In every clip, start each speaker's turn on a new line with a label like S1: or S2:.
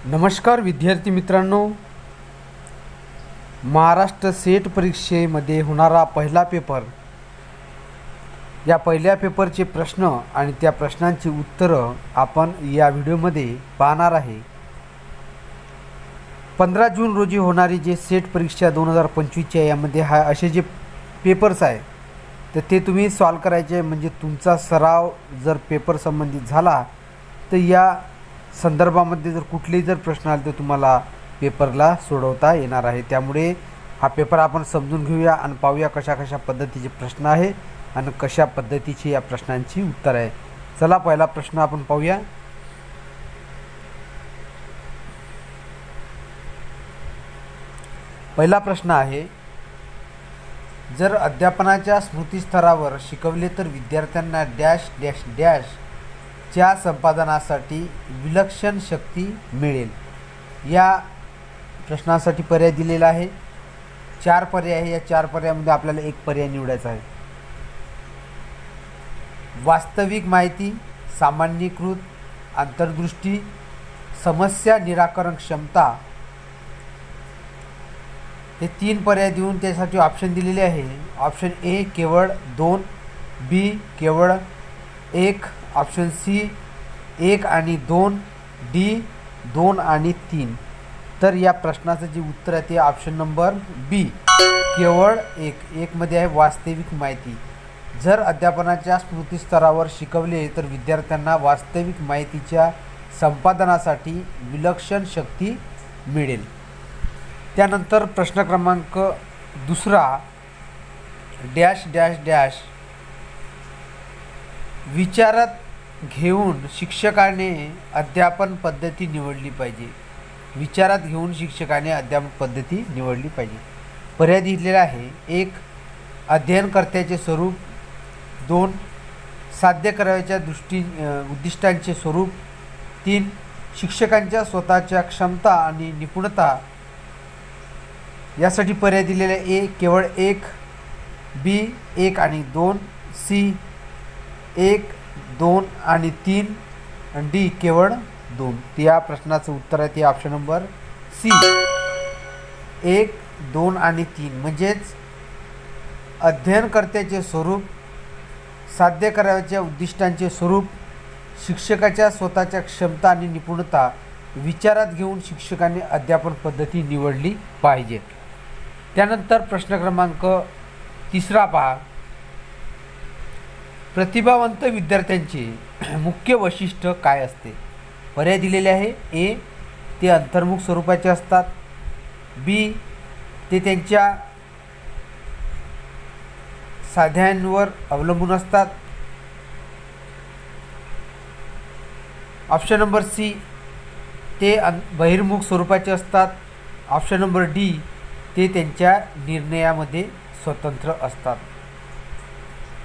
S1: नमस्कार विद्यार्थी मित्रांनो, महाराष्ट्र सेट परीक्षेमध्ये होणारा पहिला पेपर, या पहिल्या पेपरचे प्रश्न आणि त्या प्रश्नांची उत्तरं आपण या व्हिडिओमध्ये पाहणार आहे। 15 जून रोजी होणारी जे सेट परीक्षा 2025 यामध्ये असे जे पेपर्स आहे तर ते तुम्ही सॉल्व करायचे, म्हणजे तुमचा सराव जर पेपर संबंधित झाला तर या संदर्भामध्ये जर कुठलेही जर प्रश्न आले तर तुम्हाला पेपरला सोडवता येणार आहे। त्यामुळे हा पेपर आपण समजून घेऊया आणि पाहूया कशा पद्धतीचे प्रश्न आहे आणि कशा पद्धतीची या प्रश्नांची उत्तर आहे। चला पहिला प्रश्न आपण पाहूया। पहिला प्रश्न आहे, जर अध्यापनाच्या स्मृतीस्तरावर शिकवले तर विद्यार्थ्यांना डॅश डॅश डॅश च्या संपादनासाठी विलक्षण शक्ती मिळेल। या प्रश्नासाठी पर्याय दिलेला आहे। 4 पर्याय आहे। या 4 पर्यायामध्ये आपल्याला एक पर्याय निवडायचा आहे। वास्तविक माहिती, सामान्यीकृत, अंतर्दृष्टी, समस्या निराकरण क्षमता, हे 3 पर्याय देऊन त्यासाठी ऑप्शन दिलेले आहे। ऑप्शन ए केवळ 2, बी केवळ 1, ऑप्शन सी 1 आणि 2, डी 2 आणि 3। तर या प्रश्नाचं जे उत्तर आहे ते ऑप्शन नंबर बी केवळ 1 मध्ये आहे। वास्तविक माहिती, जर अध्यापनाच्या स्मृतीस्तरावर शिकवले तर विद्यार्थ्यांना वास्तविक माहितीच्या संपादनासाठी विलक्षण शक्ती मिळेल। त्यानंतर प्रश्न क्रमांक 2, डॅश डॅश डॅश विचारात घेऊन शिक्षकाने अध्यापन पद्धती निवडली पाहिजे। विचारात घेऊन शिक्षकाने अध्यापन पद्धती निवडली पाहिजे। पर्याय दिलेला आहे। 1 अध्ययनकर्त्याचे स्वरूप, 2 साध्य करावयाच्या उद्दिष्टांचे स्वरूप, 3 शिक्षकांच्या स्वतःच्या क्षमता आणि निपुणता। यासाठी पर्याय दिलेले ए केवळ 1, बी 1 आणि 2, सी 1, 2 आणि 3 आणि डी केवळ 2। या प्रश्नाचं उत्तर आहे ते ऑप्शन नंबर सी 1, 2 आणि 3। म्हणजेच अध्ययनकर्त्याचे स्वरूप, साध्य करावयाच्या उद्दिष्टांचे स्वरूप, शिक्षकाच्या स्वतःच्या क्षमता आणि निपुणता विचारात घेऊन शिक्षकाने अध्यापन पद्धती निवडली पाहिजे। त्यानंतर प्रश्न क्रमांक 3 पहा। प्रतिभावंत विद्यार्थ्यांचे मुख्य वैशिष्ट्य काय असते? पर्याय दिलेले आहे। ए ते अंतर्मुख स्वरूपाचे असतात, बी ते त्यांच्या साध्यांवर अवलंबून असतात, ऑप्शन नंबर सी ते बहिर्मुख स्वरूपाचे असतात, ऑप्शन नंबर डी ते त्यांच्या निर्णयामध्ये स्वतंत्र असतात।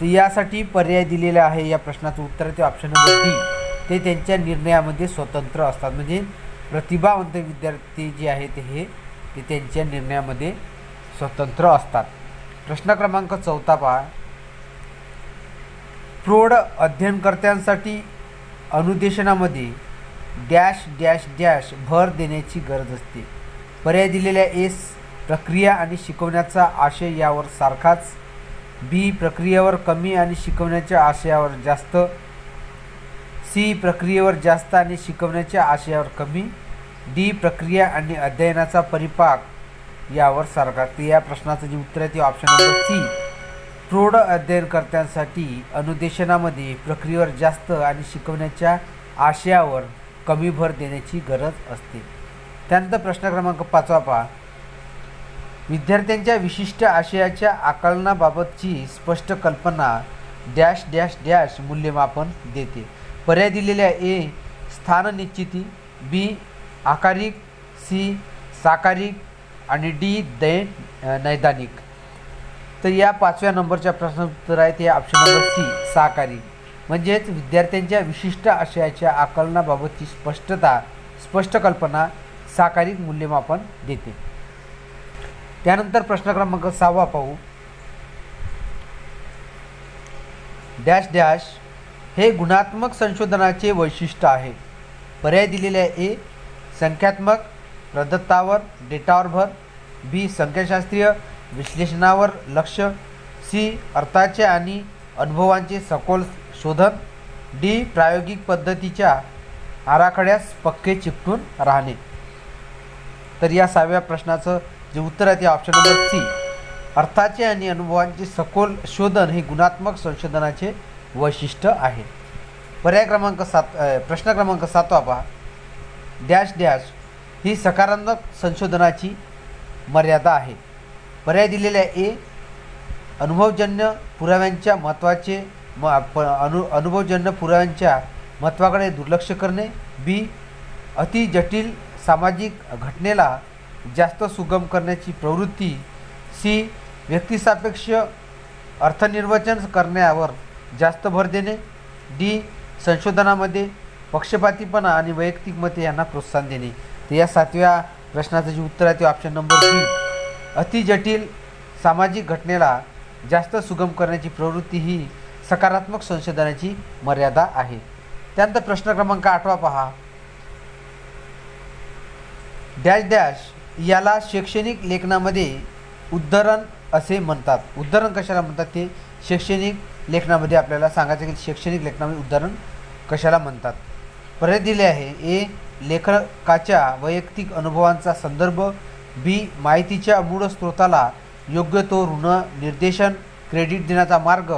S1: तर यासाठी पर्याय दिलेला आहे। या प्रश्नाचं उत्तर ते ऑप्शन नंबर डी ते त्यांच्या निर्णयामध्ये स्वतंत्र असतात। म्हणजे प्रतिभावंत विद्यार्थी जे आहेत ते त्यांच्या निर्णयामध्ये स्वतंत्र असतात। प्रश्न क्रमांक 4 पहा। प्रौढ अध्ययनकर्त्यांसाठी अनुदेशनामध्ये डॅश डॅश डॅश भर देण्याची गरज असते। पर्याय दिलेल्या एस प्रक्रिया आणि शिकवण्याचा आशय यावर सारखाच, बी प्रक्रियेवर कमी आणि शिकवण्याच्या आशयावर जास्त, सी प्रक्रियेवर जास्त आणि शिकवण्याच्या आशयावर कमी, डी प्रक्रिया आणि अध्ययनाचा परिपाक यावर सारखा। या प्रश्नाचं जे उत्तर आहे ते ऑप्शन नंबर सी प्रौढ अध्ययनकर्त्यांसाठी अनुदेशनामध्ये प्रक्रियेवर जास्त आणि शिकवण्याच्या आशयावर कमी भर देण्याची गरज असते। त्यानंतर प्रश्न क्रमांक 5 पहा। विद्यार्थ्यांच्या विशिष्ट आशयाच्या आकलनाबाबतची स्पष्ट कल्पना डॅश डॅश डॅश मूल्यमापन देते। पर्याय दिलेल्या ए स्थान निश्चिती, बी आकारिक, सी साकारिक आणि डी नैदानिक। तर या 5व्या नंबरच्या प्रश्नाचं उत्तर आहे ते ऑप्शन नंबर सी साकारिक। म्हणजेच विद्यार्थ्यांच्या विशिष्ट आशयाच्या आकलनाबाबतची स्पष्ट कल्पना साकारिक मूल्यमापन देते। त्यानंतर प्रश्न क्रमांक 6 पाहू। डॅश डॅश हे गुणात्मक संशोधनाचे वैशिष्ट्य आहे। पर्याय दिलेले आहे। ए संख्यात्मक प्रदत्तावर डेटावर भर, बी संख्याशास्त्रीय विश्लेषणावर लक्ष, सी अर्थाचे आणि अनुभवांचे सखोल शोधन, डी प्रायोगिक पद्धतीच्या आराखड्यास पक्के चिकटून राहणे. तर या 6व्या प्रश्नाचं जे उत्तर आहे ते ऑप्शन नंबर सी, अर्थाचे आणि अनुभवांचे सखोल शोधन हे गुणात्मक संशोधनाचे वैशिष्ट्य आहे. पर्याय क्रमांक 7 प्रश्न क्रमांक 7 पहा. डॅश डॅश ही सकारात्मक संशोधनाची मर्यादा आहे. पर्याय दिलेले आहे. ए अनुभवजन्य पुराव्यांच्या महत्त्वाचे अनुभवजन्य पुराव्यांच्या महत्त्वाकडे दुर्लक्ष करणे, बी अति जटिल सामाजिक घटनेला जास्त सुगम करण्याची प्रवृत्ती, सी व्यक्तिसापेक्ष अर्थनिर्वचन करण्यावर जास्त भर देणे, डी संशोधनामध्ये पक्षपातीपणा आणि वैयक्तिक मते यांना प्रोत्साहन देणे. तर या 7व्या प्रश्नाचं जे उत्तर आहे ते ऑप्शन नंबर बी, अति जटिल सामाजिक घटनेला जास्त सुगम करण्याची प्रवृत्ती ही सकारात्मक संशोधनाची मर्यादा आहे. त्यानंतर प्रश्न क्रमांक 8 पहा. डॅश डॅश याला शैक्षणिक लेखनामध्ये उद्धरण असे म्हणतात. उद्धरण कशाला म्हणतात ते शैक्षणिक लेखनामध्ये आपल्याला सांगायचं की शैक्षणिक लेखनामध्ये उद्धरण कशाला म्हणतात. पर्याय दिले आहे. ए लेखकाच्या वैयक्तिक अनुभवांचा संदर्भ, बी माहितीच्या मूळ स्रोताला योग्य तो ऋण निर्देशन क्रेडिट देण्याचा मार्ग,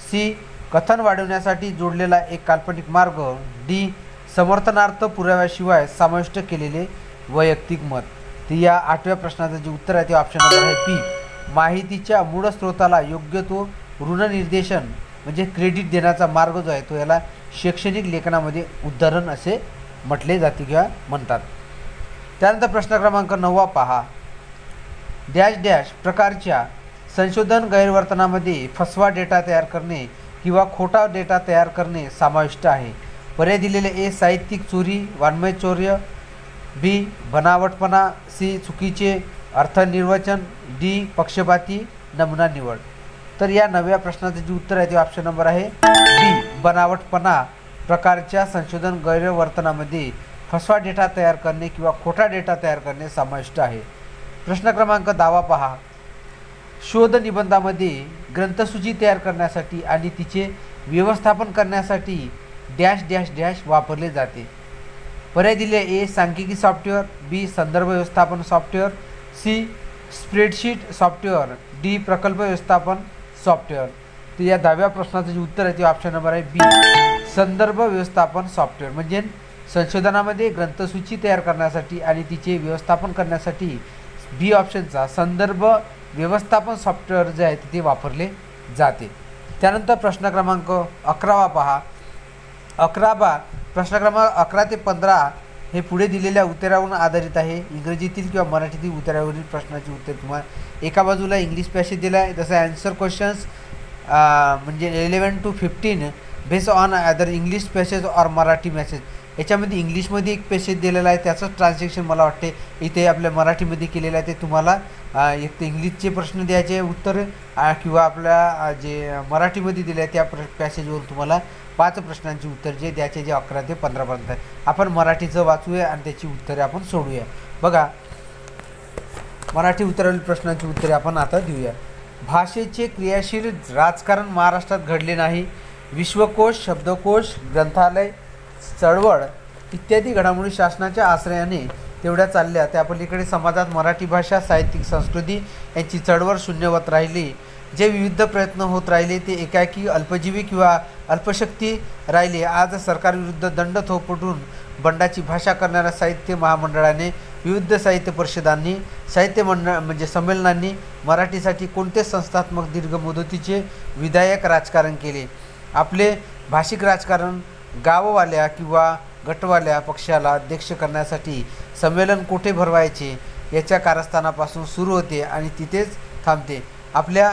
S1: सी कथन वाढवण्यासाठी जोडलेला एक काल्पनिक मार्ग, डी समर्थनार्थ पुराव्याशिवाय समाविष्ट केलेले वैयक्तिक मत. तर या 8व्या प्रश्नाचं जे उत्तर आहे ते ऑप्शन नंबर आहे पी, माहितीच्या मूळ स्रोताला योग्य तो ऋण निर्देशन म्हणजे क्रेडिट देण्याचा मार्ग जो आहे तो याला शैक्षणिक लेखनामध्ये उद्धरण असे म्हटले जाते किंवा म्हणतात. त्यानंतर प्रश्न क्रमांक 9 पहा. डॅश डॅश प्रकारच्या संशोधन गैरवर्तनामध्ये फसवा डेटा तयार करणे किंवा खोटा डेटा तयार करणे समाविष्ट आहे. पर्याय दिलेले. ए साहित्यिक चोरी वाङ्मय चौर्य, बी बनावटपणा, सी चुकीचे अर्थनिर्वचन, डी पक्षपाती नमुना निवड. तर या 9व्या प्रश्नाचं जे उत्तर आहे ते ऑप्शन नंबर आहे बी, बनावटपणा प्रकारच्या संशोधन गैरवर्तनामध्ये फसवा डेटा तयार करणे किंवा खोटा डेटा तयार करणे समाविष्ट आहे. प्रश्न क्रमांक 10 पहा. शोध निबंधामध्ये ग्रंथसूची तयार करण्यासाठी आणि तिचे व्यवस्थापन करण्यासाठी डॅश डॅश डॅश वापरले जाते. पर्याय दिले. ए सांख्यिकी सॉफ्टवेअर, बी संदर्भ व्यवस्थापन software, C spreadsheet software, D प्रकल्प व्यवस्थापन सॉफ्टवेअर. तर या 10व्या प्रश्नाचं जे उत्तर आहे ते ऑप्शन नंबर आहे बी, संदर्भ व्यवस्थापन सॉफ्टवेअर. म्हणजे संशोधनामध्ये ग्रंथसूची तयार करण्यासाठी आणि तिचे व्यवस्थापन करण्यासाठी बी ऑप्शनचा संदर्भ व्यवस्थापन सॉफ्टवेअर जे आहे ते वापरले जाते. त्यानंतर प्रश्न क्रमांक 11 पहा. 11 प्रश्न क्रमांक 11 ते 15 हे पुढे दिलेल्या उत्तरावरून आधारित आहे. इंग्रजीतील किंवा मराठीतील उत्तरावरील प्रश्नाचे उत्तर तुम्हाला एका बाजूला इंग्लिश पॅसेज दिला आहे, जसं ॲन्सर क्वेश्चन्स म्हणजे 11 to 15 based on other English passage और मराठी मॅसेज. याच्यामध्ये इंग्लिशमध्ये एक पॅसेज दिलेला आहे, त्याचं ट्रान्सलेशन मला वाटते इथे आपल्या मराठीमध्ये केलेलं आहे. ते तुम्हाला एक तर इंग्लिशचे प्रश्न द्यायचे उत्तर किंवा आपल्या जे मराठीमध्ये दिले आहे त्या पॅसेजवरून तुम्हाला 5 प्रश्नांची उत्तर जे द्यायचे जे 11 ते 15 पर्यंत आहे. आपण मराठीचं वाचूया आणि त्याची उत्तरे आपण सोडूया. बघा मराठी उत्तरावरील प्रश्नांची उत्तरे आपण आता देऊया. भाषेचे क्रियाशील राजकारण महाराष्ट्रात घडले नाही. विश्वकोश, शब्दकोश, ग्रंथालय चळवळ इत्यादी घडामोडी शासनाच्या आश्रयाने तेवढ्या चालल्या. त्या पलीकडे समाजात मराठी भाषा साहित्यिक संस्कृती यांची चळवळ शून्यवत राहिली. जे विविध प्रयत्न होत राहिले ते एकाएकी अल्पजीवी किंवा अल्पशक्ती राहिले. आज सरकारविरुद्ध दंड थोपटून बंडाची भाषा करणाऱ्या साहित्य महामंडळाने, विविध साहित्य परिषदांनी, साहित्य मंडळ म्हणजे संमेलनांनी मराठीसाठी कोणते संस्थात्मक दीर्घ मुदतीचे विधायक राजकारण केले. आपले भाषिक राजकारण गाववाल्या किंवा गटवाल्या पक्षाला अध्यक्ष करण्यासाठी संमेलन कोठे भरवायचे याच्या कारस्थानापासून सुरू होते आणि तिथेच थांबते. आपल्या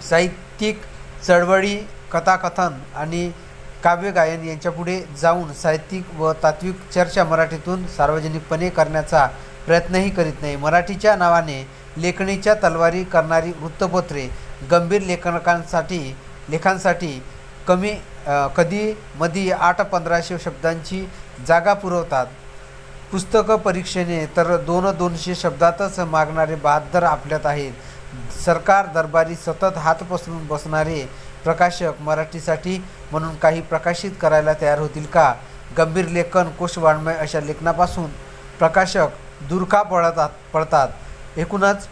S1: साहित्यिक चळवळी, कथाकथन आणि काव्यगायन यांच्यापुढे जाऊन साहित्यिक व तात्विक चर्चा मराठीतून सार्वजनिकपणे करण्याचा प्रयत्नही करीत नाही. मराठीच्या नावाने लेखणीच्या तलवारी करणारी वृत्तपत्रे गंभीर लेखांसाठी कधी 800-1500 शब्दांची जागा पुरवतात. पुस्तकं परीक्षेने तर 200 शब्दातच मागणारे 72 आपल्यात आहेत. सरकार दरबारी सतत हात पसरून बसणारे प्रकाशक मराठीसाठी म्हणून काही प्रकाशित करायला तयार होतील का? गंभीर लेखन, कोशवाङ्मय अशा लेखनापासून प्रकाशक दूर का पळतात? एकूणच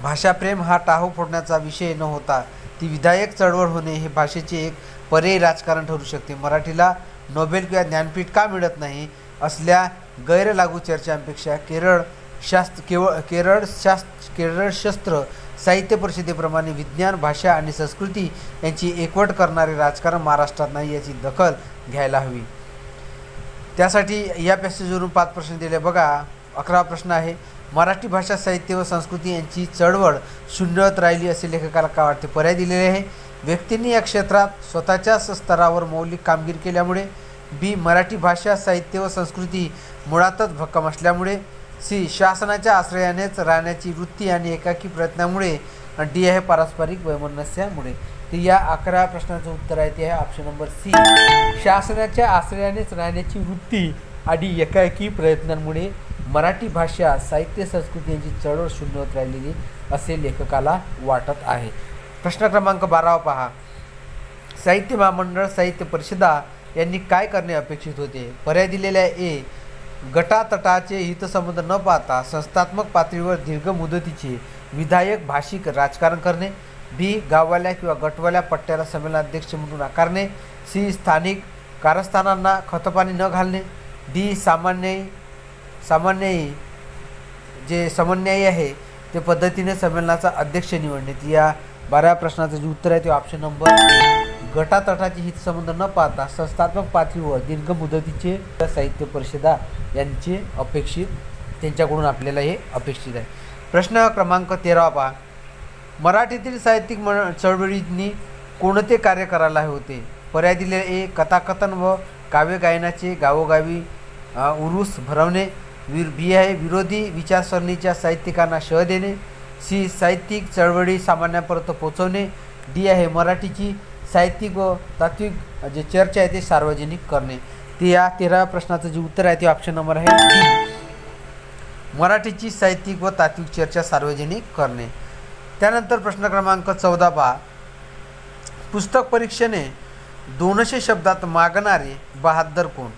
S1: भाषाप्रेम हा टाहो फोडण्याचा विषय न होता ती विधायक चळवळ होणे हे भाषेचे एक पर्यायी राजकारण ठरू शकते. मराठीला नोबेल किंवा ज्ञानपीठ का मिळत नाही असल्या गैरलागू चर्चांपेक्षा केरळ शस्त्र साहित्य परिषदेप्रमाणे विज्ञान, भाषा आणि संस्कृती यांची एकवट करणारे राजकारण महाराष्ट्रात नाही याची दखल घ्यायला हवी. त्यासाठी या पॅसेजवरून 5 प्रश्न दिले बघा. 11वा प्रश्न आहे, मराठी भाषा, साहित्य व संस्कृती यांची चळवळ शून्यवत राहिली असे लेखकाला का वाटते? पर्याय दिलेले आहे. व्यक्तींनी या क्षेत्रात स्वतःच्या स्तरावर मौलिक कामगिरी केल्यामुळे. बी. मराठी भाषा, साहित्य व संस्कृती मुळातच भक्कम असल्यामुळे. सी. शासनाच्या आश्रयानेच राहण्याची वृत्ती आणि एकाकी प्रयत्नामुळे. डी आहे पारस्परिक वैमनस्यामुळे. तर या 11 प्रश्नाचं उत्तर आहे ते आहे ऑप्शन नंबर सी, शासनाच्या आश्रयानेच राहण्याची वृत्ती आणि एकाकी प्रयत्नांमुळे मराठी भाषा, साहित्य, संस्कृती यांची चळवळ शून्यवत राहिलेली असे लेखकाला वाटत आहे. प्रश्न क्रमांक 12 पहा. साहित्य महामंडळ, साहित्य परिषदा यांनी काय करणे अपेक्षित होते? पर्याय दिलेले आहे. ए. गटातटाचे हितसंबंध न पाहता संस्थात्मक पातळीवर दीर्घ मुदतीचे विधायक भाषिक राजकारण करणे. बी. गाववाल्या किंवा गटवाल्या पट्ट्याला संमेलनाध्यक्ष म्हणून आकारणे. सी. स्थानिक कारस्थानांना खतपाणी न घालणे. डी. सामान्यही जे समन्यायी आहे ते पद्धतीने संमेलनाचा अध्यक्ष निवडणे. या 12व्या प्रश्नाचं जे उत्तर आहे ते ऑप्शन नंबर गटातटाचे हितसंबंध न पाहता संस्थात्मक पातळीवर दीर्घ मुदतीचे साहित्य परिषदा यांचे त्यांच्याकडून आपल्याला हे अपेक्षित आहे. प्रश्न क्रमांक 13 पहा. मराठीतील साहित्यिक चळवळींनी कोणते कार्य करायला होते? पर्याय दिलेले. ए. कथाकथन व काव्य गायनाचे गावोगावी उरूस भरवणे. बी आहे विरोधी विचारसरणीच्या साहित्यिकांना शह देणे. सी. साहित्यिक चळवळी सामान्यांपर्यंत पोहोचवणे. डी आहे मराठीची साहित्यिक व तात्विक जे चर्चा आहे ते सार्वजनिक करणे. ते या 13व्या प्रश्नाचं जे उत्तर आहे ते ऑप्शन नंबर आहे डी, मराठीची साहित्यिक व तात्विक चर्चा सार्वजनिक करणे. त्यानंतर प्रश्न क्रमांक 14 पहा. पुस्तक परीक्षेने 200 शब्दात मागणारे 72 कोण?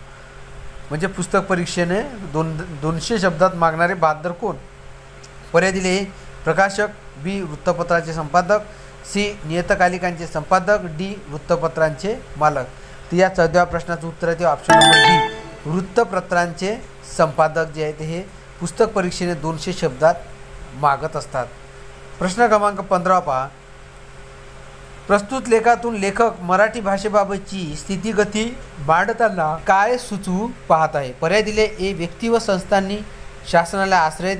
S1: म्हणजे पुस्तक परीक्षेने 200 शब्दात मागणारे 72 कोण? पर्याय दिले. प्रकाशक. बी. वृत्तपत्राचे संपादक. सी. नियतकालिकांचे संपादक. डी. वृत्तपत्रांचे मालक. तर या 14व्या प्रश्नाचं उत्तर आहे ते ऑप्शन नंबर डी, वृत्तपत्रांचे संपादक जे आहेत हे पुस्तक परीक्षेने 200 शब्दात मागत असतात. प्रश्न क्रमांक 15 पहा. प्रस्तुत लेखातून लेखक मराठी भाषेबाबतची स्थितीगती मांडताना काय सुचवू पाहत आहे? पर्याय दिले. ए. व्यक्ती व संस्थांनी शासनाला आश्रय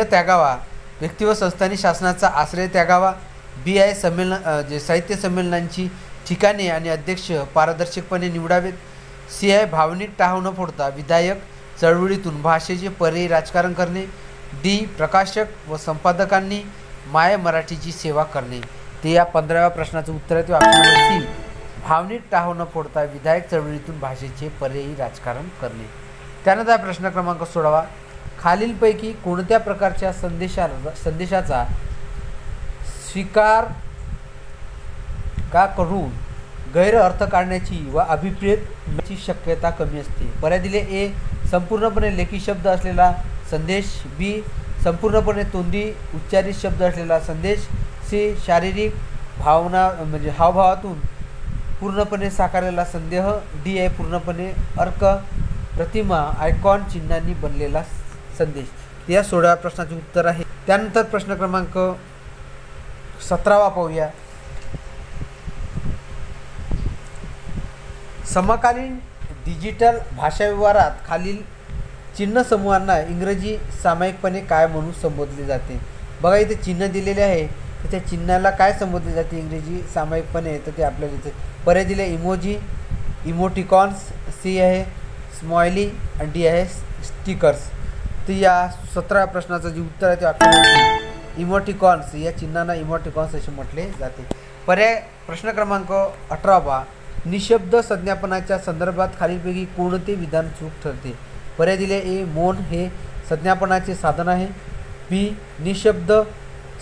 S1: त्यागावा. व्यक्ती व संस्थांनी शासनाचा आश्रय त्यागावा. बी आहे साहित्य संमेलनांची ठिकाणे आणि अध्यक्ष पारदर्शकपणे निवडावेत. सी आहे भावनिक टाहो न फोडता विधायक चळवळीतून भाषेचे पर्यायी राजकारण करणे. डी. प्रकाशक व संपादकांनी माय मराठीची सेवा करणे. ते या 15व्या प्रश्नाचं उत्तर आहे ते ऑप्शन नंबर सी, भावनिक टाहो न फोडता विधायक चळवळीतून भाषेचे पर्यायी राजकारण करणे. त्यानंतर प्रश्न क्रमांक 16. खालीलपैकी कोणत्या प्रकारच्या संदेशाचा स्वीकार का करून गैर अर्थ काढण्याची व अभिप्रेत शक्यता कमी असते? पर्याय दिले. ए. संपूर्णपणे लेखी शब्द असलेला संदेश. बी. संपूर्णपणे तोंडी उच्चारित शब्द असलेला संदेश. सी. शारीरिक हावभावातून पूर्णपणे साकारलेला संदेह. डी आहे पूर्णपणे अर्क, प्रतिमा, आयकॉन, चिन्हांनी बनलेला संदेश. या 16व्या प्रश्नाचे उत्तर आहे. त्यानंतर प्रश्न क्रमांक 17 पाहूया. समकालीन डिजिटल भाषाव्यवहारात खालील चिन्ह समूहांना इंग्रजी सामायिकपणे काय म्हणून संबोधले जाते? बघा इथे चिन्ह दिलेले आहे तर त्या चिन्हाला काय संबोधले जाते इंग्रजी सामायिकपणे? तर ते आपल्याला इथे पर्याय दिले. Emoji, emoticons. सी आहे स्माइली आणि डी आहे स्टिकर्स. तर या 17व्या प्रश्नाचं जे उत्तर आहे ते आपल्याला इमोटिकॉन्स, या चिन्हांना इमोटिकॉन्स असे म्हटले जाते. पर्याय प्रश्न क्रमांक 18 पहा. निशब्द संज्ञापनाच्या संदर्भात खालीलपैकी कोणते विधान चूक ठरते? पर्याय दिले. ए. मौन हे संज्ञापनाचे साधन आहे. बी. निशब्द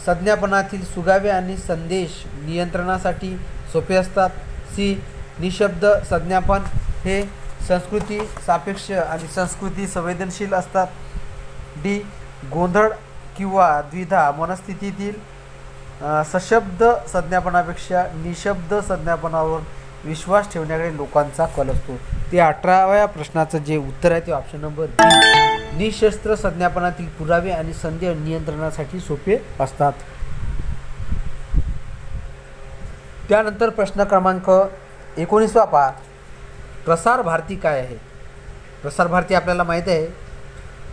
S1: संज्ञापनातील सुगावे आणि संदेश नियंत्रणासाठी सोपे असतात. सी. निशब्द संज्ञापन हे संस्कृती सापेक्ष आणि संस्कृती संवेदनशील असतात. डी. गोंधळ किंवा द्विधा मनस्थितीतील सशब्द संज्ञापनापेक्षा निशब्द संज्ञापनावर विश्वास ठेवण्याकडे लोकांचा कल असतो. ते 18व्या प्रश्नाचं जे उत्तर आहे ते ऑप्शन नंबर बी. निशस्त्र संज्ञापनातील पुरावे आणि संदेश नियंत्रणासाठी सोपे असतात. त्यानंतर प्रश्न क्रमांक 19 पहा. प्रसार भारती काय आहे? प्रसार भारती आपल्याला माहीत आहे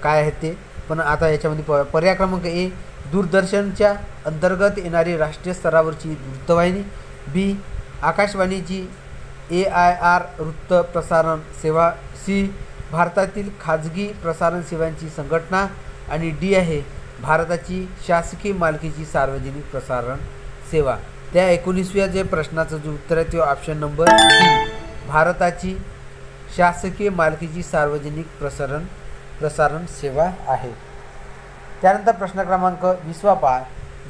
S1: काय आहे ते, पण आता याच्यामध्ये पर्याय क्रमांक ए. दूरदर्शनच्या अंतर्गत येणारी राष्ट्रीय स्तरावरची वृत्तवाहिनी. बी. आकाशवाणीची AIR वृत्त प्रसारण सेवा. सी. भारतातील खाजगी प्रसारण सेवांची संघटना. आणि डी आहे भारताची शासकीय मालकीची सार्वजनिक प्रसारण सेवा. त्या 19व्या जे प्रश्नाचं जे उत्तर आहे ते ऑप्शन नंबर डी. भारताची शासकीय मालकीची सार्वजनिक प्रसारण सेवा आहे. त्यानंतर प्रश्न क्रमांक 20 पहा.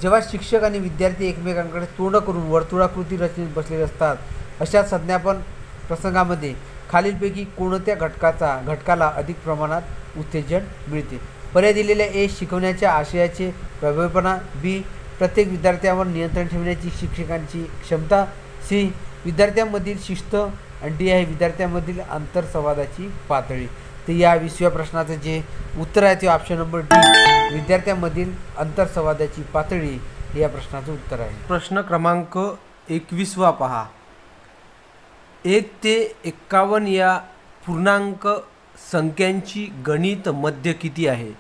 S1: जेव्हा शिक्षक आणि विद्यार्थी एकमेकांकडे तोंड करून वर्तुळाकृती रचनेत बसलेले असतात अशा संज्ञापन प्रसंगामध्ये खालीलपैकी कोणत्या घटकाला अधिक प्रमाणात उत्तेजन मिळते? पर्याय दिलेल्या. ए. शिकवण्याच्या आशयाचे प्रभावीपणा. बी. प्रत्येक विद्यार्थ्यावर नियंत्रण ठेवण्याची शिक्षकांची क्षमता. सी. विद्यार्थ्यांमधील शिस्त. आणि डी आहे विद्यार्थ्यांमधील आंतरसंवादाची पातळी. तर या 20व्या प्रश्नाचं जे उत्तर आहे ते ऑप्शन नंबर डी. विद्यार्थ्यांमधील आंतरसंवादाची पातळी हे या प्रश्नाचं उत्तर आहे. प्रश्न क्रमांक 21 पहा. 1 ते 51 या पूर्णांक संख्यांची गणित मध्य किती आहे?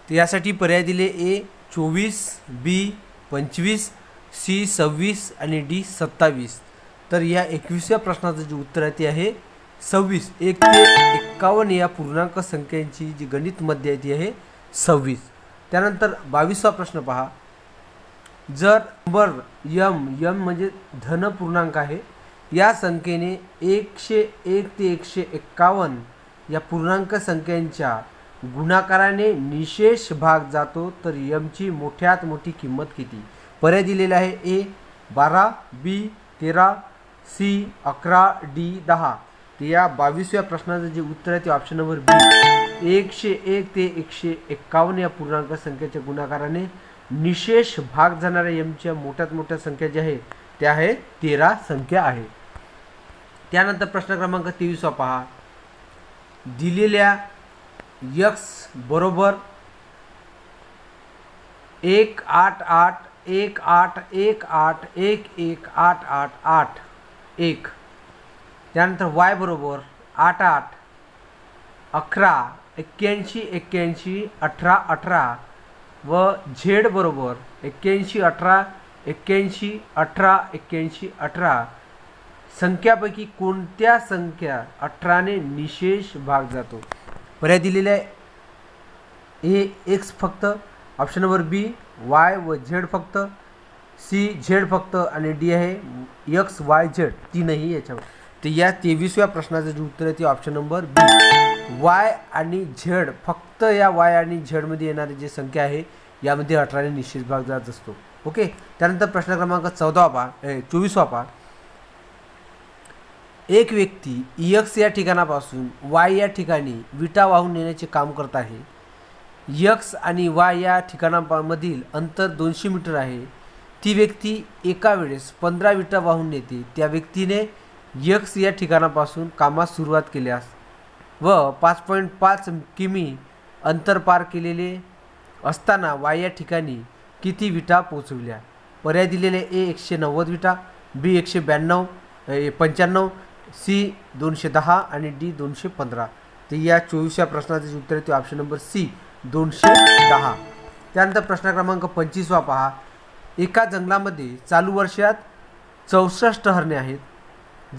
S1: तर यासाठी पर्याय दिले. ए. 24, बी. 25, सी. 26 आणि डी. 27. तर या 21व्या प्रश्नाचं जे उत्तर आहे ते आहे 26. 1 ते 51 या पूर्णांक संख्यांची जी गणित मध्य आहे ती आहे 26. त्यानंतर 22वा प्रश्न पहा. जर नंबर यम म्हणजे धन पूर्णांक आहे या संख्येने 101 ते 151 या पूर्णांक संख्यांच्या गुणाकाराने निशेष भाग जातो तर यमची मोठ्यात मोठी किंमत किती? पर्याय दिलेला आहे. ए. 12, बी. 13, सी. 11, डी. 10. तर या 22व्या प्रश्नाचं जे उत्तर आहे ते ऑप्शन नंबर बी. 101 ते 151 या पूर्णांक संख्येच्या गुणाकाराने निशेष भाग जाणाऱ्या यमच्या मोठ्यात मोठ्या संख्या ज्या आहे त्या आहे 13 संख्या आहे. त्यानंतर प्रश्न क्रमांक 23 पहा. दिलेल्या x बरोबर 18818118881. त्यानंतर y बरोबर 88 11 81 81 18 18 व z बरोबर 81 18 81 18 81 18 संख्यापैकी कोणत्या संख्या 18ने निशेष भाग जातो? पर्याय दिलेले आहे. ए. x फक्त. ऑप्शन नंबर बी. y व z फक्त. सी. z फक्त. आणि डी आहे x y z तीनही याच्यावर. तर या 23व्या प्रश्नाचं जे उत्तर आहे ते ऑप्शन नंबर बी. y आणि z फक्त या y आणि z मध्ये येणारी जी संख्या आहे यामध्ये 18ने निशेष भाग जात असतो. ओके. त्यानंतर प्रश्न क्रमांक 24 पहा. एक व्यक्ती x या ठिकाणापासून y या ठिकाणी विटा वाहून नेण्याचे काम करत आहे. x आणि y या ठिकाणांमधील अंतर 200 मीटर आहे. ती व्यक्ती एका वेळेस 15 विटा वाहून नेते. त्या व्यक्तीने x या ठिकाणापासून कामास सुरुवात केल्यास व 5.5 किमी अंतर पार केलेले असताना y या ठिकाणी किती विटा पोहोचविल्या? पर्याय दिलेले. ए. 190 विटा. बी. 195, सी. 210 आणि डी. 215. तर या 24व्या प्रश्नाचे उत्तर आहे ते ऑप्शन नंबर सी. 210. त्यानंतर प्रश्न क्रमांक 25 पहा. एका जंगलामध्ये चालू वर्षात 64 हरणे आहेत.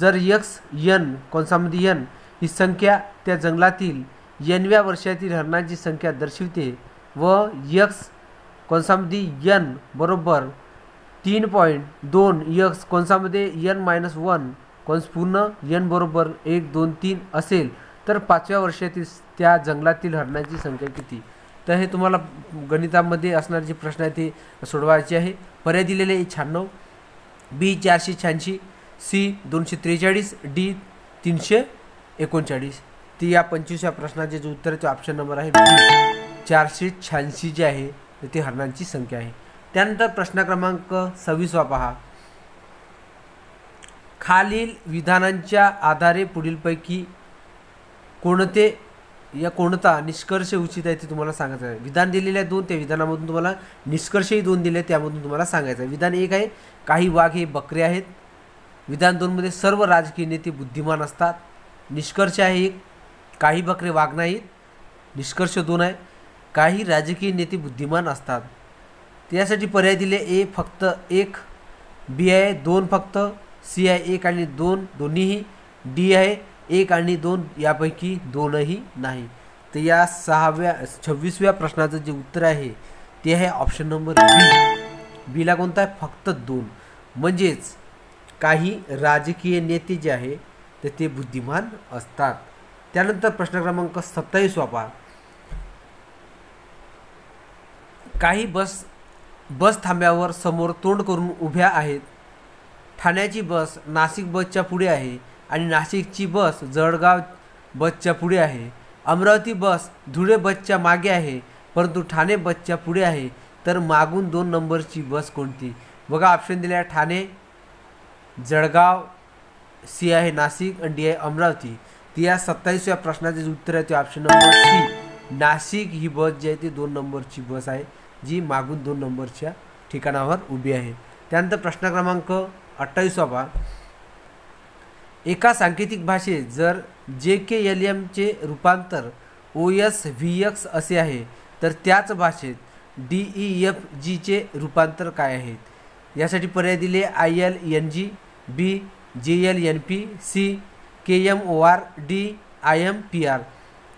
S1: जर n कंसामध्ये n ही संख्या त्या जंगलातील n व्या वर्षातील हरणांची संख्या दर्शविते व x कंसामध्ये n बरोबर 3.2 x कंसामध्ये n-1 कंस पूर्ण n बरोबर 1 2 3 असेल तर 5व्या वर्षातील त्या जंगलातील हरणांची संख्या किती? तर हे तुम्हाला गणितामध्ये असणारे जे प्रश्न आहेत ते सोडवायचे आहे. पर्याय दिलेले 96, बी 486, सी 243, डी 339. ती या 25व्या प्रश्नाचे जे उत्तर आहे ते ऑप्शन नंबर आहे बी 486 जे आहे ते हरणांची संख्या आहे. त्यानंतर प्रश्न क्रमांक 26 पहा. खालील विधानांच्या आधारे पुढीलपैकी कोणता निष्कर्ष उचित आहे ते तुम्हाला सांगायचं आहे. विधान दिलेले आहे 2, त्या विधानामधून तुम्हाला निष्कर्षही 2 दिले, त्यामधून तुम्हाला सांगायचं आहे. विधान 1 आहे काही वाघ हे बकरे आहेत. विधान 2 मध्ये सर्व राजकीय नेते बुद्धिमान असतात. निष्कर्ष आहे 1 काही बकरे वाघ नाहीत. निष्कर्ष 2 आहे काही राजकीय नेते बुद्धिमान असतात. त्यासाठी पर्याय दिले ए फक्त 1, बी आहे 2 फक्त, सी आहे 1 आणि 2 दोन्हीही, डी आहे 1 आणि 2 यापैकी दोनही नाही. तर या 26व्या प्रश्नाचं जे उत्तर आहे ते आहे ऑप्शन नंबर बी. बीला कोणता आहे? फक्त 2. म्हणजेच काही राजकीय नेते जे आहे तर ते बुद्धिमान असतात. त्यानंतर प्रश्न क्रमांक 27 पहा. काही बस थांब्यावर समोर तोंड करून उभ्या आहेत. ठाण्याची बस नाशिक बसच्या पुढे आहे आणि नाशिकची बस जळगाव बसच्या पुढे आहे. अमरावती बस धुळे बसच्या मागे आहे परंतु ठाणे बसच्या पुढे आहे. तर मागून 2 नंबरची बस कोणती? बघा ऑप्शन दिले आहे ठाणे, जळगाव, सी आहे नाशिक आणि डी आहे अमरावती. ती या 27व्या प्रश्नाचे उत्तर आहे ते ऑप्शन नंबर सी. नाशिक ही बस जी आहे ती 2 नंबरची बस आहे जी मागून 2 नंबरच्या ठिकाणावर उभी आहे. त्यानंतर प्रश्न क्रमांक 28 पहा. एका सांकेतिक भाषेत जर JKLM चे रूपांतर OSVX असे आहे तर त्याच भाषेत DEFG चे रूपांतर काय आहेत? यासाठी पर्याय दिले ILNG, B JLNP, C KMOR, D IMPR.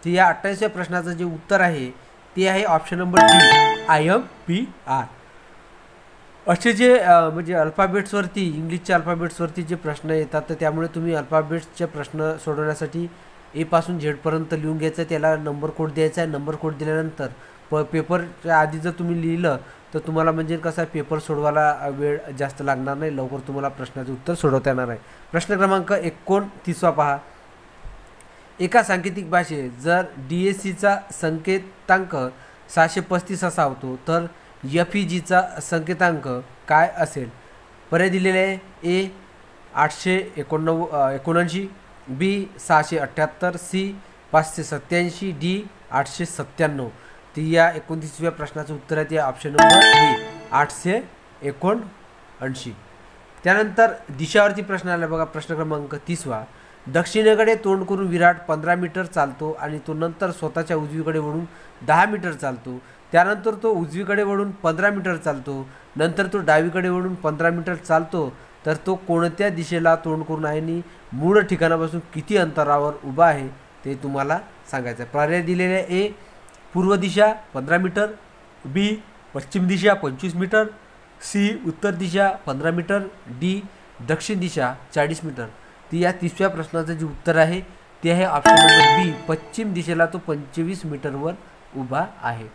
S1: तर या 28व्या प्रश्नाचं जे उत्तर आहे ते आहे ऑप्शन नंबर डी IMPR. असे जे म्हणजे अल्फाबेट्सवरती इंग्लिशच्या अल्फाबेट्सवरती जे प्रश्न येतात तर त्यामुळे तुम्ही अल्फाबेट्सचे प्रश्न सोडवण्यासाठी ए पासून झेडपर्यंत लिहून घ्यायचं आहे. त्याला नंबर कोड द्यायचा आहे. नंबर कोड दिल्यानंतर पेपरच्या आधी जर तुम्ही लिहिलं तर तुम्हाला म्हणजे कसं पेपर सोडवायला वेळ जास्त लागणार नाही, लवकर तुम्हाला प्रश्नाचे उत्तर सोडवता येणार आहे. प्रश्न क्रमांक 29 पहा. एका सांकेतिक भाषेत जर DACचा संकेतांक 735 असा होतो तर FEGचा संकेतांक काय असेल? पर्याय दिलेले आहे ए 879, बी 678, सी 587, डी 897. ती या 29व्या प्रश्नाचं उत्तर आहे ते ऑप्शन नंबर ए 879. त्यानंतर दिशावरती प्रश्न आला बघा. प्रश्न क्रमांक 30. दक्षिणेकडे तोंड करून विराट 15 मीटर चालतो आणि तो नंतर स्वतःच्या उजवीकडे वळून 10 मीटर चालतो. त्यानंतर तो उजवीकडे वळून 15 मीटर चालतो. नंतर तो डावीकडे वळून 15 मीटर चालतो. तर तो कोणत्या दिशेला तोंड करून आहे आणि मूळ ठिकाणापासून किती अंतरावर उभा आहे ते तुम्हाला सांगायचं आहे. पर्याय दिलेले ए पूर्व दिशा 15 मीटर, बी पश्चिम दिशा 25 मीटर, सी उत्तर दिशा 15 मीटर, डी दक्षिण दिशा 40 मीटर. ती या 30व्या प्रश्नाचं जे उत्तर आहे ते आहे ऑप्शन नंबर बी. पश्चिम दिशेला तो 25 मीटरवर उभा आहे.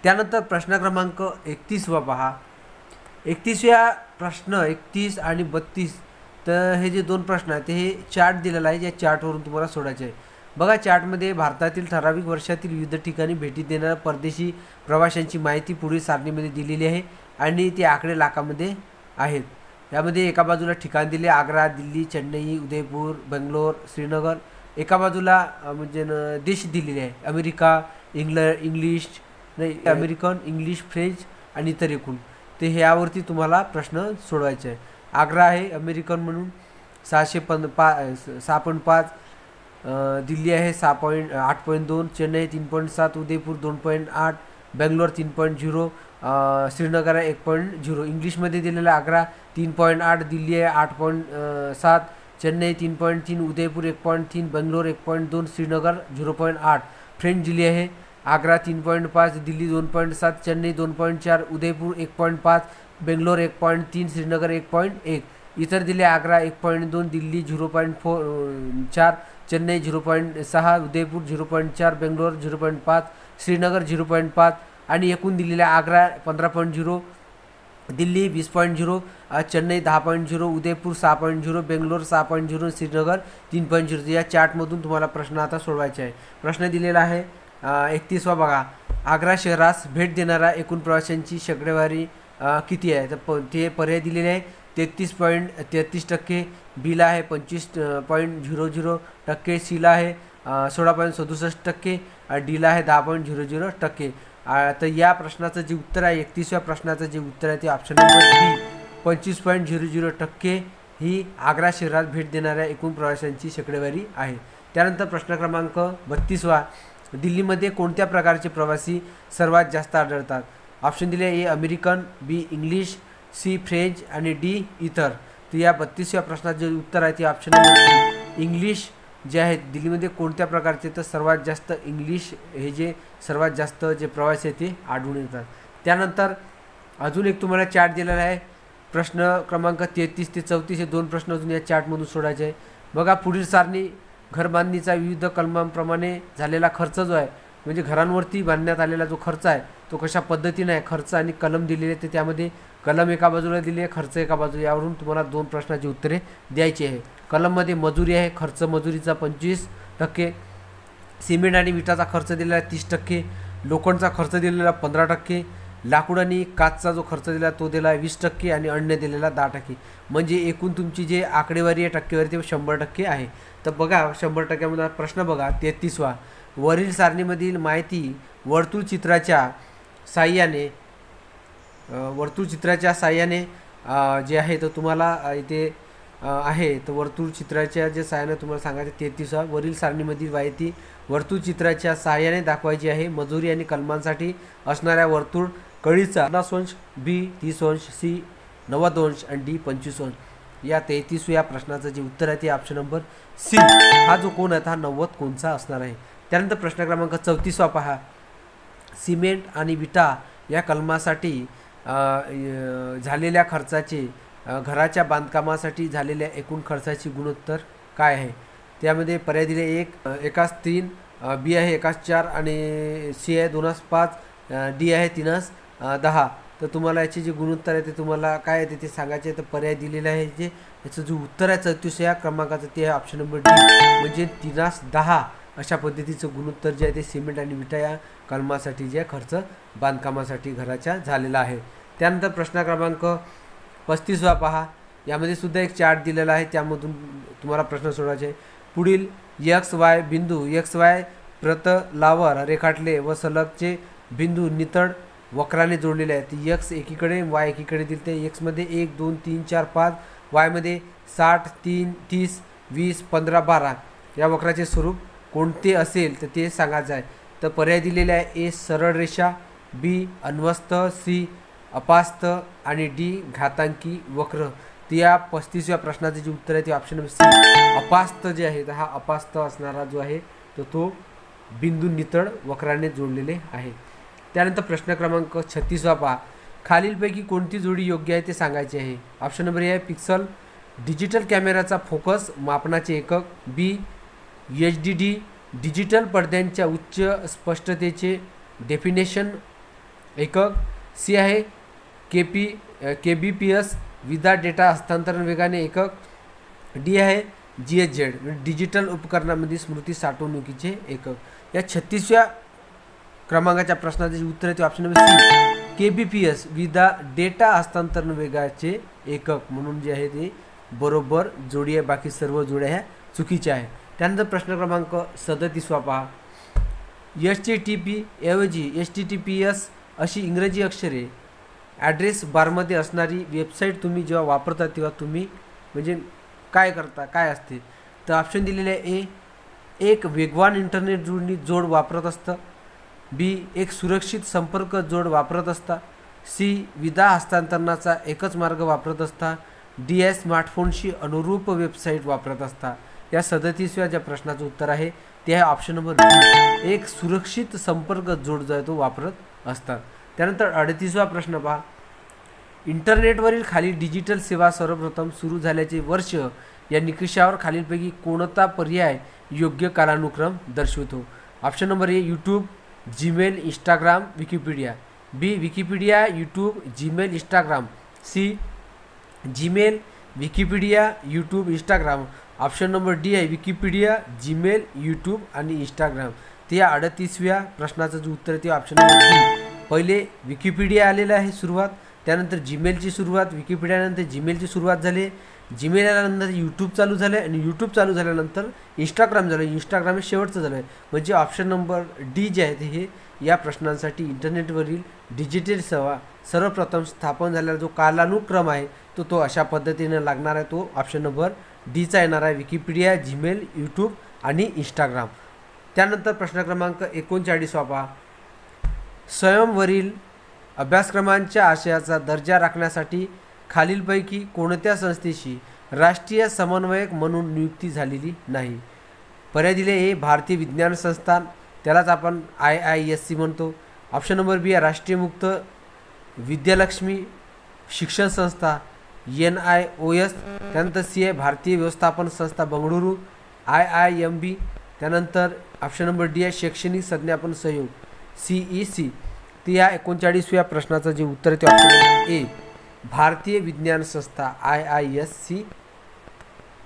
S1: त्यानंतर प्रश्न क्रमांक 31 पहा. 31व्या प्रश्न 31 आणि 32 तर हे जे 2 प्रश्न आहेत हे चार्ट दिलेला आहे. या चार्टवरून तुम्हाला सोडायचे आहे. बघा चार्टमध्ये भारतातील ठराविक वर्षातील विविध ठिकाणी भेटी देणाऱ्या परदेशी प्रवाशांची माहिती पुढील सारणीमध्ये दिलेली आहे आणि ते आकडे लाखामध्ये आहेत. यामध्ये एका बाजूला ठिकाण दिले आग्रा, दिल्ली, चेन्नई, उदयपूर, बेंगलोर, श्रीनगर. एका बाजूला म्हणजे देश दिलेले आहे अमेरिका, अमेरिकन, इंग्लिश, फ्रेंच आणि इतर एकूण. ते ह्यावरती तुम्हाला प्रश्न सोडवायचे आहे. आग्रा आहे अमेरिकन म्हणून 6.5, दिल्ली आहे 8.2, चेन्नई 3.7, उदयपूर 2.8, बेंगलोर 3.0, श्रीनगर आहे 1.0. इंग्लिशमध्ये दिलेलं आग्रा 3.8, दिल्ली आहे 8.7, चेन्नई 3.3, उदयपूर 1.3, बेंगलोर 1.2, श्रीनगर 0.8. फ्रेंच दिली आहे आग्रा 3.5, दिल्ली 2.7, चेन्नई 2.4, उदयपूर 1.5, बेंगलोर 1.3, श्रीनगर 1.1. इतर दिले आग्रा 1.2, दिल्ली 0.4, चेन्नई 0.6, उदयपूर 0.4, बेंगलोर 0.5, श्रीनगर 0.5 आणि एकूण दिलेल्या आग्रा 15.0, दिल्ली 20.0, चेन्नई 10.0, उदयपूर 6.0, बेंगलोर 6.0, श्रीनगर 3.0. या चार्टमधून तुम्हाला प्रश्न आता सोडवायचे आहे. प्रश्न दिलेला आहे 31वा बघा. आग्रा शहरास भेट देणाऱ्या एकूण प्रवाशांची शेकडेवारी किती आहे? तर ते पर्याय दिलेले आहे 33.33%, बीला आहे 25.00%, सीला आहे 16.67%, डीला आहे 10.00%. तर या प्रश्नाचं जे उत्तर आहे 31व्या प्रश्नाचं जे उत्तर आहे ते ऑप्शन नंबर बी 25.00% ही आग्रा शहरात भेट देणाऱ्या एकूण प्रवाशांची शेकडेवारी आहे. त्यानंतर प्रश्न क्रमांक 32वा. दिल्लीमध्ये कोणत्या प्रकारचे प्रवासी सर्वात जास्त आढळतात? ऑप्शन दिले ए अमेरिकन, बी इंग्लिश, सी फ्रेंच आणि डी इतर. तर या 32व्या प्रश्नाचं जे उत्तर आहे ते ऑप्शन नंबर इंग्लिश जे आहेत. दिल्लीमध्ये कोणत्या प्रकारचे? तर सर्वात जास्त इंग्लिश हे जे सर्वात जास्त जे प्रवासी आहेत ते आढळून येतात. त्यानंतर अजून एक तुम्हाला चार्ट दिलेला आहे. प्रश्न क्रमांक 33 ते 34 हे 2 प्रश्न अजून या चार्टमधून सोडायचे आहे. बघा पुढील सारणी घर बांधणीचा विविध कलमांप्रमाणे झालेला खर्च जो आहे म्हणजे घरांवरती बांधण्यात आलेला जो खर्च आहे तो कशा पद्धतीने आहे, खर्च आणि कलम दिलेले ते त्यामध्ये कलम एका बाजूला दिली आहे, खर्च एका बाजूला. यावरून तुम्हाला 2 प्रश्नाची उत्तरे द्यायची आहे. कलममध्ये मजुरी आहे, खर्च मजुरीचा 25%, सिमेंट आणि विटाचा खर्च दिलेला आहे 30%, लोखंडचा खर्च दिलेला 15%, लाकूड आणि काचचा जो खर्च दिला तो दिला आहे 20% आणि अन्न दिलेला 10%. म्हणजे एकूण तुमची जे आकडेवारी आहे टक्केवारी ते 100% आहे. तर बघा 100%मध्ये प्रश्न बघा 33वा. वरील सारणीमधील माहिती वर्तुळचित्राच्या साहाय्याने जे आहे तर तुम्हाला इथे आहे. तर वर्तुळचित्राच्या जे साहाय्याने तुम्हाला सांगायचं 33वा. वरील सारणीमधील माहिती वर्तुळचित्राच्या साहाय्याने दाखवायची आहे. मजुरी आणि कलमांसाठी असणाऱ्या वर्तुळ कळीचा 50°, बी 30°, सी 90° आणि डी 25°. या 33व्या प्रश्नाचं जे उत्तर आहे ते ऑप्शन नंबर सी हा जो कोण आहे हा 90 कोणचा असणार आहे. त्यानंतर प्रश्न क्रमांक 34वा पहा. सिमेंट आणि विटा या कलमासाठी झालेल्या खर्चाचे घराच्या बांधकामासाठी झालेल्या एकूण खर्चाची गुणोत्तर काय आहे? त्यामध्ये पर्याय दिले 1:3, बी आहे 1:4 आणि सी आहे 2:5, डी आहे 3:10. तर तुम्हाला याचे जे गुणोत्तर आहे ते तुम्हाला काय आहे ते सांगायचे. तर पर्याय दिलेला आहे जे याचं जो उत्तर आहे 34 क्रमांकाचं ते आहे ऑप्शन नंबर डी म्हणजे 3:10. अशा पद्धतीचं गुणोत्तर जे आहे ते सिमेंट आणि विटा या कलमासाठी जे खर्च बांधकामासाठी घराच्या झालेला आहे. त्यानंतर प्रश्न क्रमांक 35वा पहा. यामध्ये सुद्धा एक चार्ट दिलेला आहे त्यामधून तुम्हाला प्रश्न सोडवायचे. पुढील XY बिंदू XY प्रतलावर रेखाटले व सलगचे बिंदू नितळ वक्राने जोडलेले आहेत. X एकीकडे Y एकीकडे दिले. Xमध्ये 1, 2, 3, 4, 5, Yमध्ये 60, 3, 30, 20, 15, 12 या वक्राचे स्वरूप कोणते असेल तर ते सांगायचं आहे. तर पर्याय दिलेले आहे ए सरळ रेषा, बी अन्वस्त, सी अपास्त आणि डी घातांकी वक्र. तर या 35व्या प्रश्नाचे जे उत्तर आहे ते ऑप्शन नंबर सी अपास्त जे आहे तर हा अपास्त असणारा जो आहे तर तो बिंदू नितळ वक्राने जोडलेले आहे. त्यानंतर प्रश्न क्रमांक 36वा पहा. खालीलपैकी कोणती जोडी योग्य आहे ते सांगायचे आहे. ऑप्शन नंबर ए पिक्सल, डिजिटल कॅमेराचा फोकस मापनाचे एकक, बी HDD डिजिटल पडद्यांच्या उच्च स्पष्टतेचे डेफिनेशन एकक, सी आहे KBPS विदा डेटा हस्तांतरण वेगाने एकक, डी आहे GHZ डिजिटल उपकरणामध्ये स्मृती साठवणुकीचे एकक. या 36व्या क्रमांकाच्या प्रश्नाचे उत्तर आहे ते ऑप्शन नंबर सी KBPS विदा डेटा हस्तांतरण वेगाचे एकक म्हणून जे आहे ते बरोबर जोडी आहे. बाकी सर्व जोड्या ह्या चुकीच्या आहे. त्यानंतर प्रश्न क्रमांक 37वा पहा. HTTP ऐवजी HTTPS अशी इंग्रजी अक्षरे ॲड्रेस बारमध्ये असणारी वेबसाईट तुम्ही जेव्हा वापरता तेव्हा तुम्ही म्हणजे काय करता, काय असते? तर ऑप्शन दिलेले आहे ए एक वेगवान इंटरनेट जोड वापरत असतं, बी एक सुरक्षित संपर्क जोड वापरत असता, सी विदा हस्तांतरणाचा एकच मार्ग वापरत असता, डी आहे स्मार्टफोनशी अनुरूप वेबसाईट वापरत असता. या 37व्या ज्या प्रश्नाचं उत्तर आहे ते आहे ऑप्शन नंबर बी एक सुरक्षित संपर्क जोड जो आहे तो वापरत असतात. त्यानंतर 38वा प्रश्न पहा. इंटरनेटवरील खालील डिजिटल सेवा सर्वप्रथम सुरू झाल्याचे वर्ष या निकषावर खालीलपैकी कोणता पर्याय योग्य कालानुक्रम दर्शवतो? Option number A YouTube, Gmail, Instagram, Wikipedia. B Wikipedia, YouTube, Gmail, Instagram. C Gmail, Wikipedia, YouTube, Instagram. Option number D आहे विकिपीडिया, जीमेल, यूट्यूब आणि इंस्टाग्राम. ते या 38व्या प्रश्नाचं जे उत्तर आहे ते ऑप्शन नंबर डी. पहिले विकिपीडिया आलेलं आहे सुरुवात, त्यानंतर जीमेलची सुरुवात, विकिपीडियानंतर जीमेलची सुरुवात झाली, जीमेल आल्यानंतर यूट्यूब चालू झालं आणि यूट्यूब चालू झाल्यानंतर इंस्टाग्राम झालं, इंस्टाग्राम हे शेवटचं झालं आहे. म्हणजे ऑप्शन नंबर डी जे आहे ते हे या प्रश्नांसाठी इंटरनेटवरील डिजिटल सेवा सर्वप्रथम स्थापन झालेला जो कालानुक्रम आहे तो अशा पद्धतीने लागणार आहे. तो ऑप्शन नंबर डीचा येणार आहे, विकिपीडिया, जीमेल, यूट्यूब आणि इंस्टाग्राम. त्यानंतर प्रश्न क्रमांक 39 पहा. स्वयंवरील अभ्यासक्रमांच्या आशयाचा दर्जा राखण्यासाठी खालीलपैकी कोणत्या संस्थेची राष्ट्रीय समन्वयक म्हणून नियुक्ती झालेली नाही? पर्याय दिले ए भारतीय विज्ञान संस्थान, त्यालाच आपण IISc म्हणतो. ऑप्शन नंबर बी आहे राष्ट्रीय मुक्त विद्यालक्ष्मी शिक्षण संस्था NIOS. त्यानंतर सी आहे भारतीय व्यवस्थापन संस्था बंगळुरू IIMB. त्यानंतर ऑप्शन नंबर डी आहे शैक्षणिक संज्ञापन सहयोग CEC. तर या 39व्या प्रश्नाचं जे उत्तर आहे ते ऑप्शन नंबर ए भारतीय विज्ञान संस्था IISc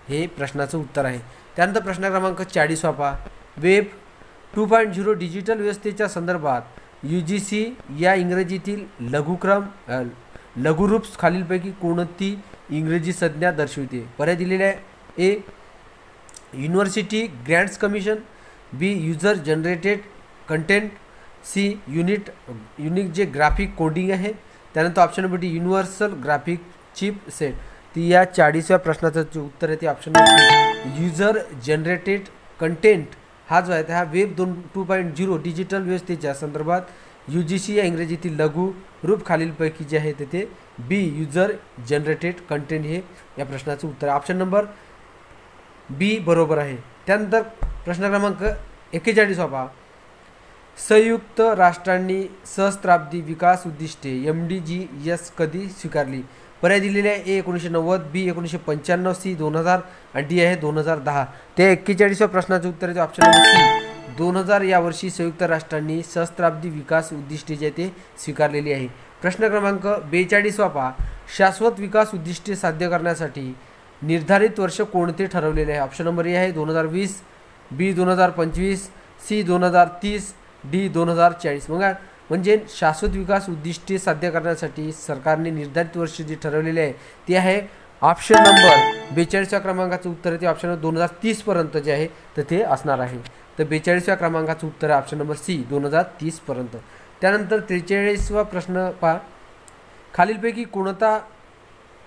S1: हे प्रश्नाचं उत्तर आहे. त्यानंतर प्रश्न क्रमांक 40 पहा. वेब 2.0 डिजिटल व्यवस्थेच्या संदर्भात UGC या इंग्रजीतील लघुरूप खालीलपैकी कोणती इंग्रजी संज्ञा दर्शवते? पर्याय दिलेले आहे A university grants commission, B user generated content, C unique जे ग्राफिक कोडिंग आहे, त्यानंतर option number D universal graphic chip set. ती या 40व्या प्रश्नाचं जे उत्तर आहे ते option number user generated content हा जो आहे हा वेब 2.0 डिजिटल व्यवस्थेच्या संदर्भात UGC या इंग्रजीतील लघु रूप खालीलपैकी जे आहे ते बी युजर जनरेटेड कंटेंट हे या प्रश्नाचं उत्तर आहे. ऑप्शन नंबर बी बरोबर आहे. त्यानंतर प्रश्न क्रमांक 41 पहा. संयुक्त राष्ट्रांनी सहस्त्राब्दी विकास उद्दिष्टे MDGs कधी स्वीकारली? पर्याय दिलेले आहे ए 1990, बी 1995, सी 2000 आणि डी आहे 2010. ते 41व्या प्रश्नाचं उत्तर आहे ते ऑप्शन नंबर सी 2000 या वर्षी संयुक्त राष्ट्रांनी सहस्त्राब्दी विकास उद्दिष्टे जे ते स्वीकारलेली आहे. प्रश्न क्रमांक 42 पहा. शाश्वत विकास उद्दिष्टे साध्य करण्यासाठी निर्धारित वर्ष कोणते ठरवलेले आहे? ऑप्शन नंबर ए आहे 2020, बी 2025, सी 2030, डी 2040. म्हणजे शाश्वत विकास उद्दिष्टे साध्य करण्यासाठी सरकारने निर्धारित वर्ष जे ठरवलेले आहे ते आहे ऑप्शन नंबर 42व्या क्रमांकाचं उत्तर आहे ते ऑप्शन नंबर 2030 पर्यंत जे आहे तर ते असणार आहे. तर 42व्या क्रमांकाचं उत्तर आहे ऑप्शन नंबर सी 2030 पर्यंत. त्यानंतर 43वा प्रश्न पहा. खालीलपैकी कोणता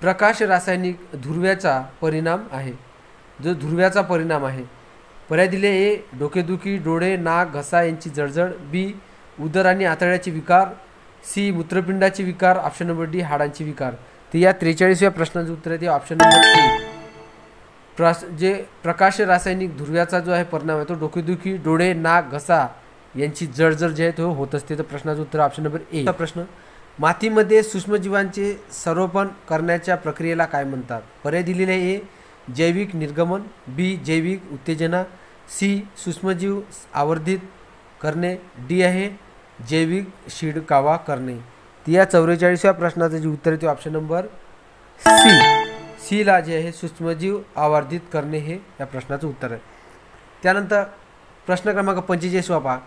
S1: प्रकाश रासायनिक ध्रुव्याचा परिणाम आहे? जो ध्रुव्याचा परिणाम आहे. पर्याय दिले ए डोकेदुखी, डोळे, नाक, घसा यांची जळजळ, बी उदर आणि आतड्याचे विकार, सी मूत्रपिंडाचे विकार, ऑप्शन नंबर डी हाडांचे विकार. तर या 43व्या प्रश्नाचं उत्तर आहे ते ऑप्शन नंबर ए जे प्रकाश रासायनिक ध्रुव्याचा जो आहे परिणाम आहे तो डोकेदुखी, डोळे, नाक, घसा यांची जळजळ जे आहे तो होत असते. तर प्रश्नाचं उत्तर ऑप्शन नंबर ए. प्रश्न मातीमध्ये सूक्ष्मजीवांचे संरोपण करण्याच्या प्रक्रियेला काय म्हणतात? पर्याय दिलेले आहे ए जैविक निर्गमन, बी जैविक उत्तेजना, सी सूक्ष्मजीव आवर्धित करणे, डी आहे जैविक शिडकावा करणे. तर या 44व्या प्रश्नाचं जे उत्तर आहे ते ऑप्शन नंबर सी ला जे आहे सूक्ष्मजीव आवर्धित करणे हे या प्रश्नाचं उत्तर आहे. त्यानंतर प्रश्न क्रमांक 45 पहा.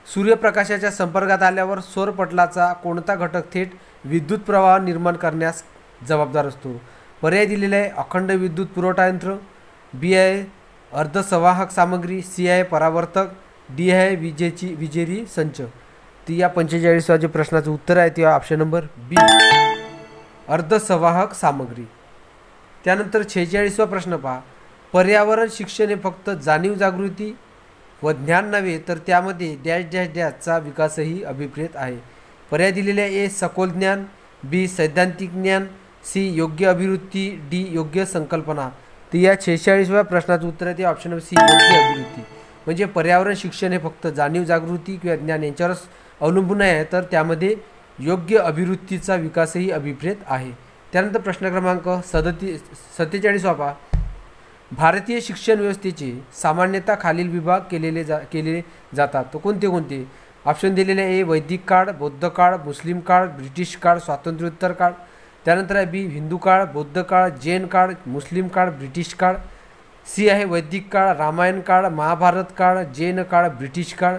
S1: सूर्यप्रकाशाच्या संपर्कात आल्यावर सौरपटलाचा कोणता घटक थेट विद्युत प्रवाह निर्माण करण्यास जबाबदार असतो? पर्याय दिलेले आहे अखंड विद्युत पुरवठा यंत्र, बी आहे अर्धसंवाहक सामग्री, सी आहे परावर्तक, डी आहे विजेरी संच. ती या 45व्या जे प्रश्नाचं उत्तर आहे ते ऑप्शन नंबर बी अर्धसंवाहक सामग्री. त्यानंतर 46वा प्रश्न पहा. पर्यावरण शिक्षण हे फक्त जाणीव जागृती व ज्ञान नव्हे तर त्यामध्ये डॅश डॅश डॅशचा विकासही अभिप्रेत आहे. पर्याय दिलेले आहे ए सखोल ज्ञान, बी सैद्धांतिक ज्ञान, सी योग्य अभिवृत्ती, डी योग्य संकल्पना. तर या 46व्या प्रश्नाचं उत्तर आहे ते ऑप्शन नंबर सी योग्य अभिवृत्ती. म्हणजे पर्यावरण शिक्षण हे फक्त जाणीव जागृती किंवा ज्ञान यांच्यावरच अवलंबून आहे तर त्यामध्ये योग्य अभिवृत्तीचा विकासही अभिप्रेत आहे. त्यानंतर प्रश्न क्रमांक 47 भारतीय शिक्षण व्यवस्थेचे सामान्यतः खालील विभाग केले जातात. तो कोणते? ऑप्शन दिलेले आहे. वैदिक काळ, बौद्ध काळ, मुस्लिम काळ, ब्रिटिश काळ, स्वातंत्र्योत्तर काळ. त्यानंतर आहे बी हिंदू काळ, बौद्ध काळ, जैन काळ, मुस्लिम काळ, ब्रिटिश काळ. सी आहे वैदिक काळ, रामायण काळ, महाभारत काळ, जैन काळ, ब्रिटिश काळ.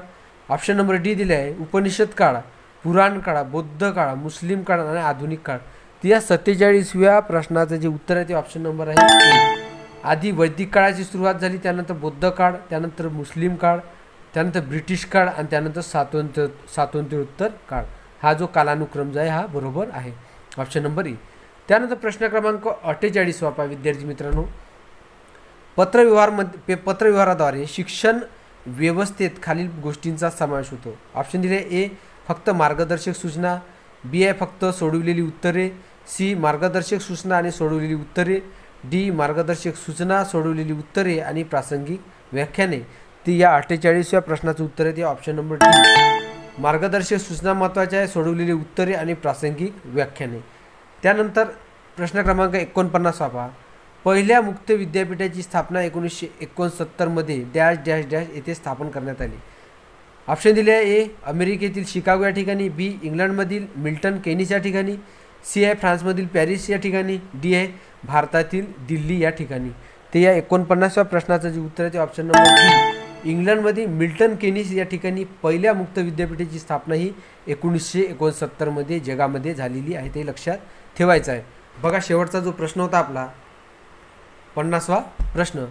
S1: ऑप्शन नंबर डी दिले आहे उपनिषद काळ, पुराण काळ, बौद्ध काळ, मुस्लिम काळ आणि आधुनिक काळ. तर या 47व्या प्रश्नाचं जे उत्तर आहे ते ऑप्शन नंबर आहे ए. आधी वैदिक काळाची सुरुवात झाली, त्यानंतर बौद्ध काळ, त्यानंतर मुस्लिम काळ, त्यानंतर ब्रिटिश काळ आणि त्यानंतर स्वातंत्र्योत्तर काळ. हा जो कालानुक्रम जो आहे हा बरोबर आहे, ऑप्शन नंबर ए. त्यानंतर प्रश्न क्रमांक 48 विद्यार्थी मित्रांनो, पत्रव्यवहाराद्वारे शिक्षण व्यवस्थेत खालील गोष्टींचा समावेश होतो. ऑप्शन दिले ए फक्त मार्गदर्शक सूचना, बी आहे फक्त सोडवलेली उत्तरे, सी मार्गदर्शक सूचना आणि सोडवलेली उत्तरे, डी मार्गदर्शक सूचना, सोडवलेली उत्तरे आणि प्रासंगिक व्याख्याने. ती या 48व्या प्रश्नाचं उत्तर आहे ते ऑप्शन नंबर डी. मार्गदर्शक सूचना महत्त्वाच्या आहे, सोडवलेली उत्तरे आणि प्रासंगिक व्याख्याने. त्यानंतर प्रश्न क्रमांक 49 पहिल्या मुक्त विद्यापीठाची स्थापना 1969 डॅश डॅश डॅश येथे स्थापन करण्यात आली. ऑप्शन दिले आहे. ए अमेरिकेतील शिकागो या ठिकाणी, बी इंग्लंडमधील मिल्टन केनीस या ठिकाणी, सी आहे फ्रान्समधील पॅरिस या ठिकाणी, डी आहे भारतातील दिल्ली या ठिकाणी. ते या 49व्या प्रश्नाचं जे उत्तर आहे ते ऑप्शन नंबर बी इंग्लंडमध्ये मिल्टन केनीस या ठिकाणी पहिल्या मुक्त विद्यापीठाची स्थापना ही 1969 जगामध्ये झालेली आहे, ते लक्षात ठेवायचं आहे. बघा शेवटचा जो प्रश्न होता आपला 50वा प्रश्न,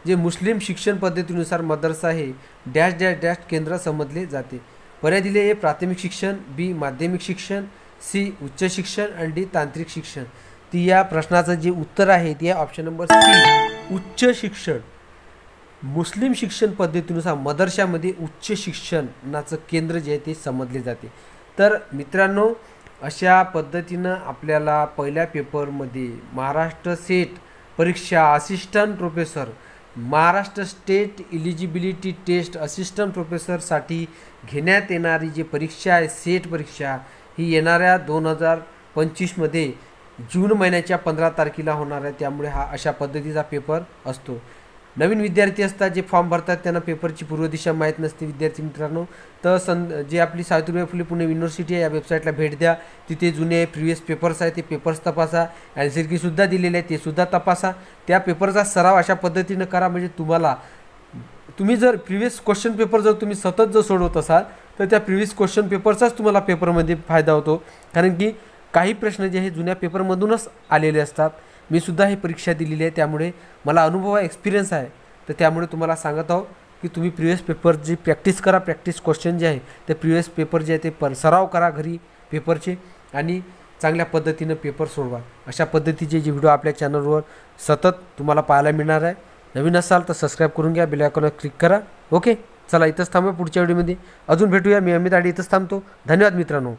S1: जे मुस्लिम शिक्षण पद्धतीनुसार मदरसा हे डॅश डॅश डॅश केंद्र समजले जाते. पर्याय दिले ए प्राथमिक शिक्षण, बी माध्यमिक शिक्षण, सी उच्च शिक्षण आणि डी तांत्रिक शिक्षण. ती या प्रश्नाचं जे उत्तर आहे ते ऑप्शन नंबर सी उच्च शिक्षण. मुस्लिम शिक्षण पद्धतीनुसार मदरशामध्ये उच्च शिक्षणाचं केंद्र जे आहे ते समजले जाते. तर मित्रांनो, अशा पद्धतीनं आपल्याला पहिल्या पेपरमध्ये महाराष्ट्र सेट परीक्षा assistant professor, Maharashtra state eligibility test assistant प्रोफेसरसाठी घेण्यात येणारी जी परीक्षा आहे सेट परीक्षा, ही येणाऱ्या 2025 जून महिन्याच्या 15 तारखेला होणार आहे. त्यामुळे हा अशा पद्धतीचा पेपर असतो. नवीन विद्यार्थी असतात जे फॉर्म भरतात त्यांना पेपरची पूर्वदिशा माहीत नसते विद्यार्थी मित्रांनो. तर जे आपली सावित्रीबाई फुले पुणे युनिव्हर्सिटी आहे या वेबसाईटला भेट द्या. तिथे जुने प्रिव्हियस पेपर्स आहेत ते पेपर्स तपासा, आन्सर कीसुद्धा दिलेले आहे ते सुद्धा तपासा. त्या पेपरचा सराव अशा पद्धतीनं करा म्हणजे तुम्ही जर प्रिव्हियस क्वेश्चन पेपर जर तुम्ही सतत जर सोडवत असाल तर त्या प्रिव्हियस क्वेश्चन पेपरचाच तुम्हाला पेपरमध्ये फायदा होतो. कारण की काही प्रश्न जे हे जुन्या पेपरमधूनच आलेले असतात. मी सुद्धा ही परीक्षा दिलेली आहे त्यामुळे मला अनुभव आहे, एक्सपिरियन्स आहे. तर त्यामुळे तुम्हाला सांगत आहो की तुम्ही प्रिव्हियस पेपरची प्रॅक्टिस करा. प्रॅक्टिस क्वेश्चन जे आहे ते प्रिव्हियस पेपर जे आहे ते सराव करा घरी पेपरचे आणि चांगल्या पद्धतीनं पेपर सोडवा. अशा पद्धतीचे जे व्हिडिओ आपल्या चॅनलवर सतत तुम्हाला पाहायला मिळणार आहे. नवीन असाल तर सबस्क्राईब करून घ्या, बेल आयकॉनवर क्लिक करा. ओके, चला इथंच थांबा. पुढच्या व्हिडिओमध्ये अजून भेटूया. मी अमित आडी इथंच थांबतो. धन्यवाद मित्रांनो.